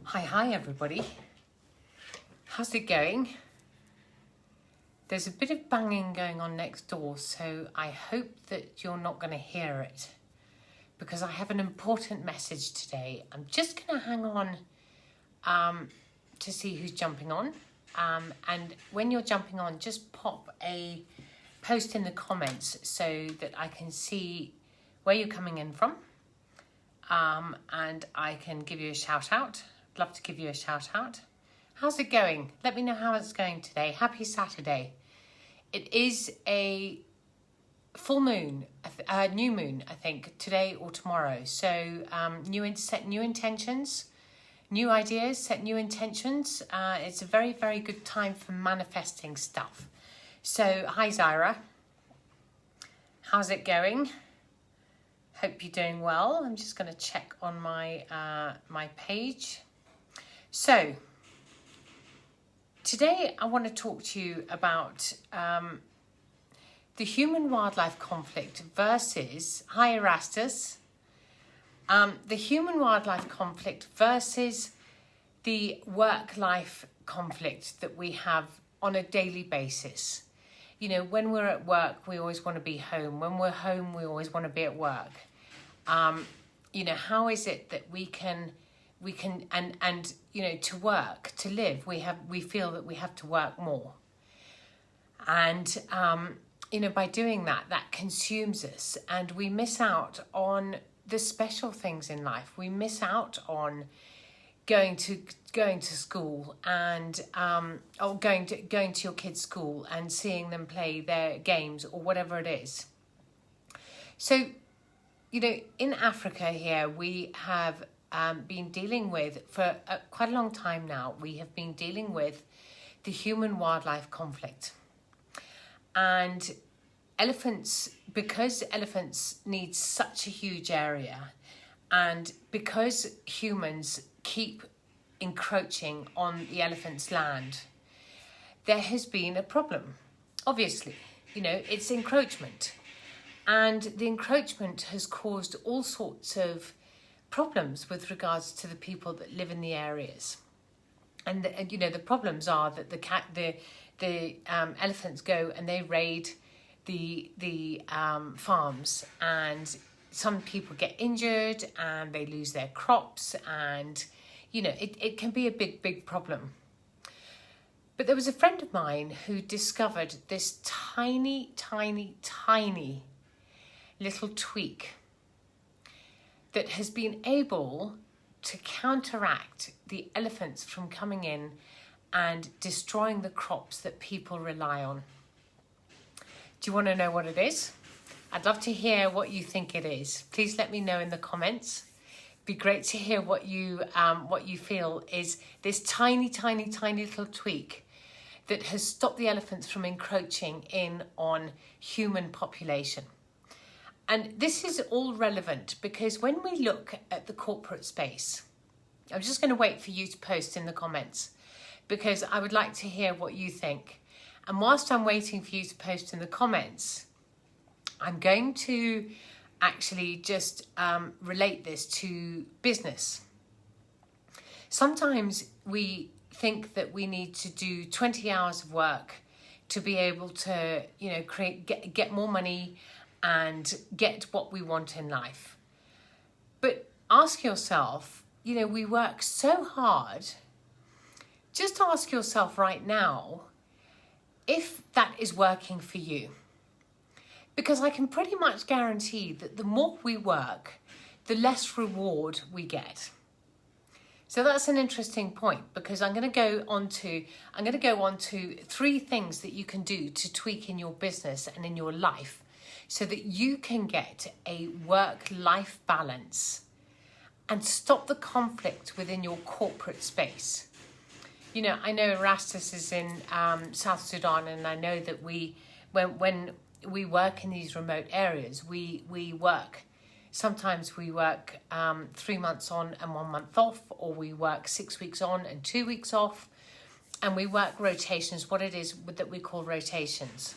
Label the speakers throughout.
Speaker 1: Hi everybody. How's it going? There's a bit of banging going on next door, so I hope that you're not going to hear it because I have an important message today. I'm just going to hang on to see who's jumping on. And when you're jumping on, just pop a post in the comments so that I can see where you're coming in from. And I can give you a shout out. I'd love to give you a shout out. How's it going? Let me know how it's going today. Happy Saturday. It is a full moon, new moon, I think, today or tomorrow. So set new intentions, new ideas, set new intentions. It's a very, very good time for manifesting stuff. So, hi Zyra. How's it going? Hope you're doing well. I'm just going to check on my my page. So, today I want to talk to you about the human-wildlife conflict versus, hi Erastus, the human-wildlife conflict versus the work-life conflict that we have on a daily basis. You know, when we're at work, we always want to be home. When we're home, we always want to be at work. You know, how is it that we can and you know, to work, to live, we feel that we have to work more. And you know, by doing that consumes us, and we miss out on the special things in life. We miss out on going to school and or going to your kids' school and seeing them play their games or whatever it is. So, you know, in Africa here, we have been dealing with, for quite a long time now, we have been dealing with the human-wildlife conflict. And elephants, because elephants need such a huge area, and because humans keep encroaching on the elephants' land, there has been a problem. Obviously, you know, it's encroachment. And the encroachment has caused all sorts of problems with regards to the people that live in the areas. And you know, the problems are that the elephants go and they raid the farms, and some people get injured and they lose their crops, and you know, it can be a big problem. But there was a friend of mine who discovered this tiny little tweak that has been able to counteract the elephants from coming in and destroying the crops that people rely on. Do you want to know what it is? I'd love to hear what you think it is. Please let me know in the comments. It'd be great to hear what you feel is this tiny little tweak that has stopped the elephants from encroaching in on human population. And this is all relevant because when we look at the corporate space, I'm just going to wait for you to post in the comments because I would like to hear what you think. And whilst I'm waiting for you to post in the comments, I'm going to actually just relate this to business. Sometimes we think that we need to do 20 hours of work to be able to, you know, get more money and get what we want in life. But ask yourself, you know, we work so hard. Just ask yourself right now if that is working for you. Because I can pretty much guarantee that the more we work, the less reward we get. So that's an interesting point, because I'm going to go on to 3 things that you can do to tweak in your business and in your life so that you can get a work-life balance and stop the conflict within your corporate space. You know, I know Erastus is in South Sudan, and I know that when we work in these remote areas, we work. Sometimes we work 3 months on and 1 month off, or we work 6 weeks on and 2 weeks off, and we work rotations, what it is that we call rotations.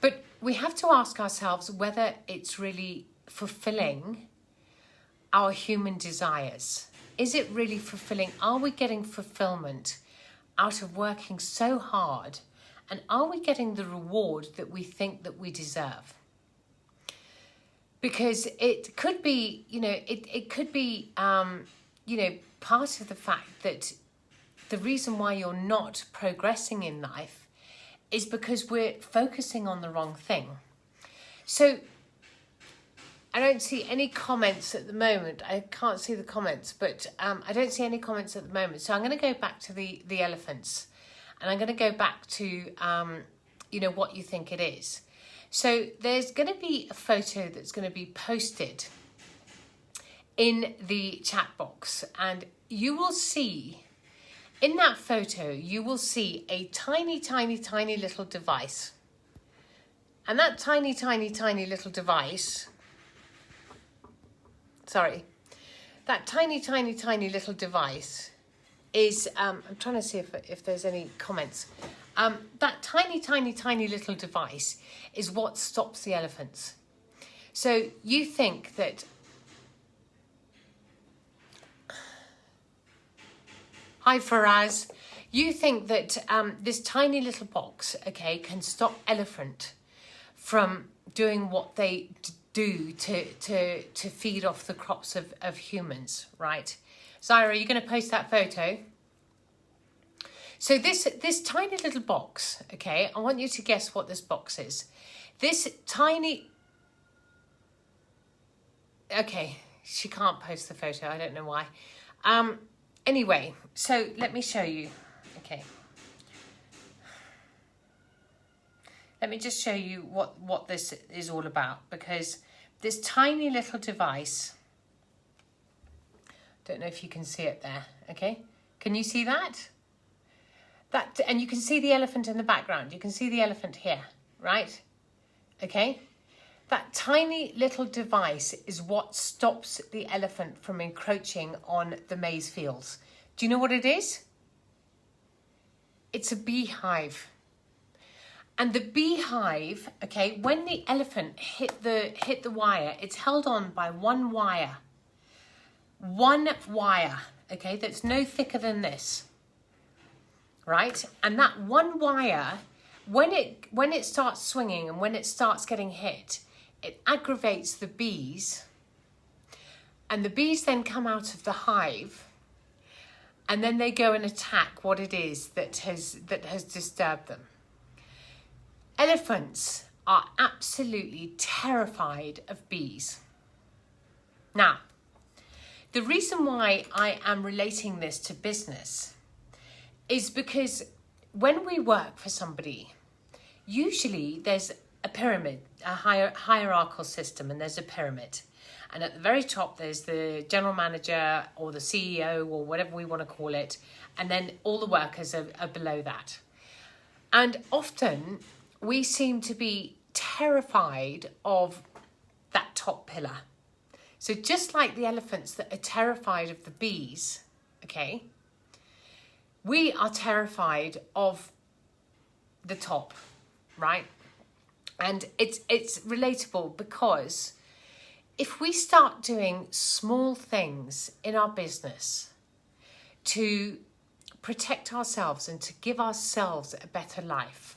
Speaker 1: But we have to ask ourselves whether it's really fulfilling our human desires? Is it really fulfilling? Are we getting fulfillment out of working so hard? And are we getting the reward that we think that we deserve? Because it could be, it could be, part of the fact that the reason why you're not progressing in life is because we're focusing on the wrong thing. So I don't see any comments at the moment. I can't see the comments, but I don't see any comments at the moment. So I'm going to go back to the elephants, and I'm going to go back to, what you think it is. So there's going to be a photo that's going to be posted in the chat box, and you will see, in that photo, you will see a tiny, tiny, tiny little device. And that tiny, tiny, tiny little device, that tiny, tiny, tiny little device is, I'm trying to see if there's any comments. That tiny, tiny, tiny little device is what stops the elephants. So you think that, hi Faraz, you think that this tiny little box, okay, can stop elephant from doing what they do to feed off the crops of humans, right? Zaira, are you going to post that photo? So this tiny little box, okay, I want you to guess what this box is. This tiny... Okay, she can't post the photo. I don't know why. Anyway, so let me show you. Okay. Let me just show you what this is all about, because this tiny little device... Don't know if you can see it there, okay? Can you see that? And you can see the elephant in the background. You can see the elephant here, right? Okay? That tiny little device is what stops the elephant from encroaching on the maize fields. Do you know what it is? It's a beehive. And the beehive, okay, when the elephant hit the wire, it's held on by one wire. One wire, okay, that's no thicker than this. Right? And that one wire, when it starts swinging and when it starts getting hit, it aggravates the bees, and the bees then come out of the hive, and then they go and attack what it is that has disturbed them. Elephants are absolutely terrified of bees. Now, the reason why I am relating this to business is because when we work for somebody, usually there's a pyramid, a hierarchical system, and there's a pyramid. And at the very top, there's the general manager or the CEO or whatever we want to call it. And then all the workers are below that. And often we seem to be terrified of that top pillar. So just like the elephants that are terrified of the bees, okay, we are terrified of the top, right? And it's relatable because if we start doing small things in our business to protect ourselves and to give ourselves a better life,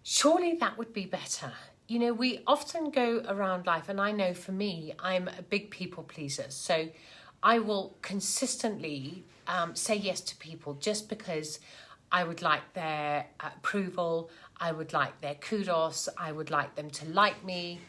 Speaker 1: surely that would be better. You know, we often go around life, and I know for me, I'm a big people pleaser. So I will consistently say yes to people just because I would like their approval, I would like their kudos, I would like them to like me.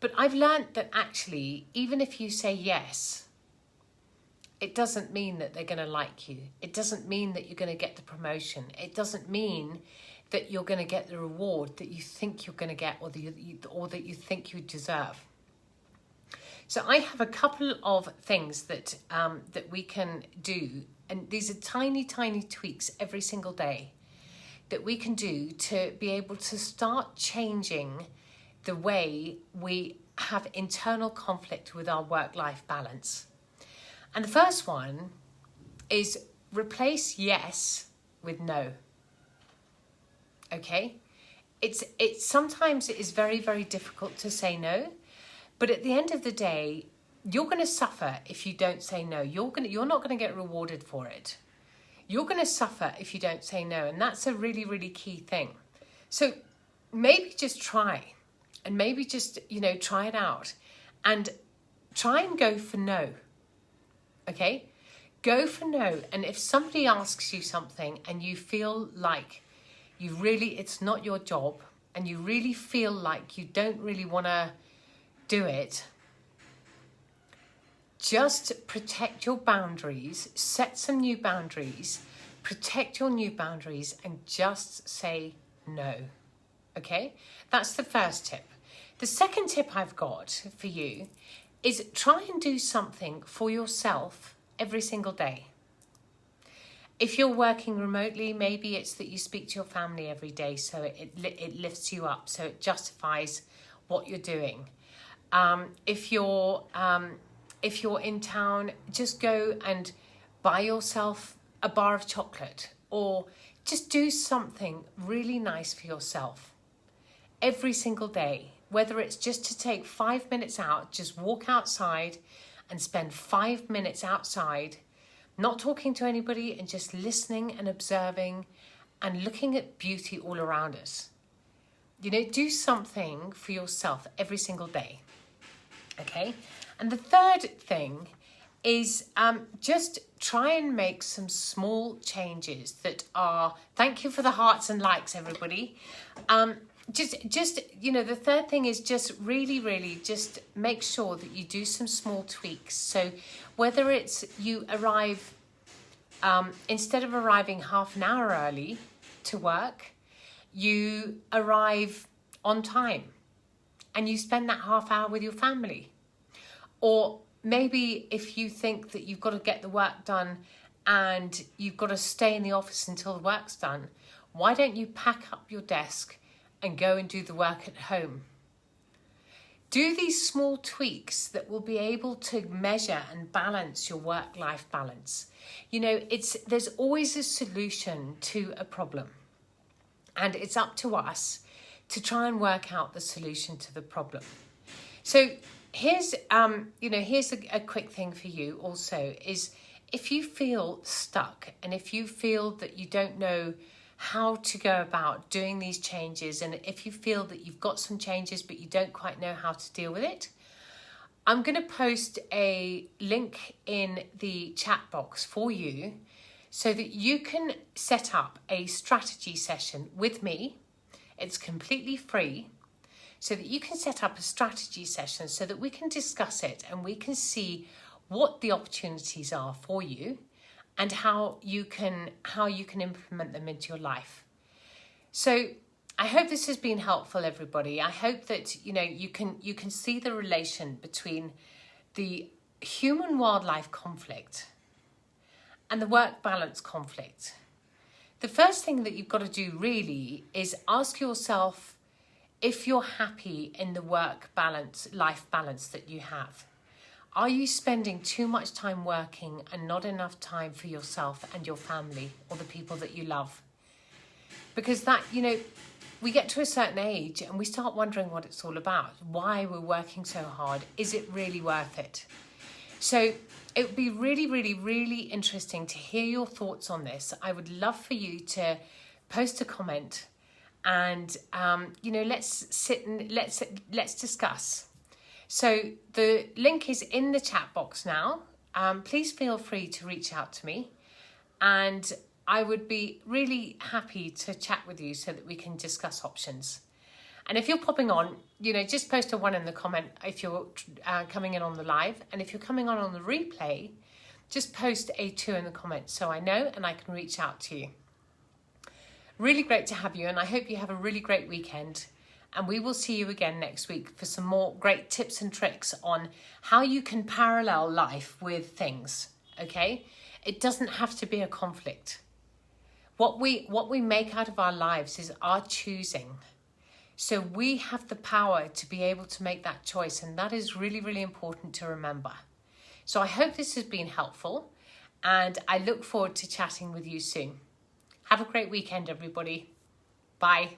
Speaker 1: But I've learned that actually, even if you say yes, it doesn't mean that they're going to like you. It doesn't mean that you're going to get the promotion. It doesn't mean that you're going to get the reward that you think you're going to get, or that you think you deserve. So I have a couple of things that we can do, and these are tiny, tiny tweaks every single day that we can do to be able to start changing the way we have internal conflict with our work-life balance. And the first one is replace yes with no. Okay? It's sometimes it is very, very difficult to say no, but at the end of the day, you're going to suffer if you don't say no. You're not going to get rewarded for it. You're going to suffer if you don't say no. And that's a really, really key thing. So maybe just try, and maybe just, try it out, and try and go for no. Okay? Go for no. And if somebody asks you something and you feel like it's not your job, and you really feel like you don't really want to do it, just protect your boundaries, set some new boundaries, protect your new boundaries, and just say no. Okay? That's the first tip. The second tip I've got for you is try and do something for yourself every single day. If you're working remotely, maybe it's that you speak to your family every day, so it lifts you up, so it justifies what you're doing. If you're in town, just go and buy yourself a bar of chocolate, or just do something really nice for yourself every single day. Whether it's just to take 5 minutes out, just walk outside and spend 5 minutes outside, not talking to anybody, and just listening and observing and looking at beauty all around us. Do something for yourself every single day. Okay? And the third thing is just try and make some small changes that are, thank you for the hearts and likes, everybody. The third thing is just really just make sure that you do some small tweaks. So whether it's you arrive, instead of arriving half an hour early to work, you arrive on time and you spend that half hour with your family. Or maybe if you think that you've got to get the work done and you've got to stay in the office until the work's done, why don't you pack up your desk and go and do the work at home? Do these small tweaks that will be able to measure and balance your work-life balance. There's always a solution to a problem, and it's up to us to try and work out the solution to the problem. So here's a quick thing for you also, is if you feel stuck and if you feel that you don't know how to go about doing these changes, and if you feel that you've got some changes but you don't quite know how to deal with it, I'm going to post a link in the chat box for you so that you can set up a strategy session with me. It's completely free, so that you can set up a strategy session so that we can discuss it and we can see what the opportunities are for you and how you can implement them into your life. So I hope this has been helpful, everybody. I hope that you can see the relation between the human-wildlife conflict and the work-balance conflict. The first thing that you've got to do really is ask yourself if you're happy in the work-life balance that you have. Are you spending too much time working and not enough time for yourself and your family or the people that you love? Because that, we get to a certain age and we start wondering what it's all about, why we're working so hard. Is it really worth it? So it would be really, really, really interesting to hear your thoughts on this. I would love for you to post a comment and, let's sit and let's discuss. So the link is in the chat box now. Please feel free to reach out to me, and I would be really happy to chat with you so that we can discuss options. And if you're popping on, just post a 1 in the comment if you're coming in on the live. And if you're coming on the replay, just post a 2 in the comments so I know and I can reach out to you. Really great to have you, and I hope you have a really great weekend. And we will see you again next week for some more great tips and tricks on how you can parallel life with things, okay? It doesn't have to be a conflict. What we make out of our lives is our choosing. So we have the power to be able to make that choice, and that is really, really important to remember. So I hope this has been helpful, and I look forward to chatting with you soon. Have a great weekend, everybody. Bye.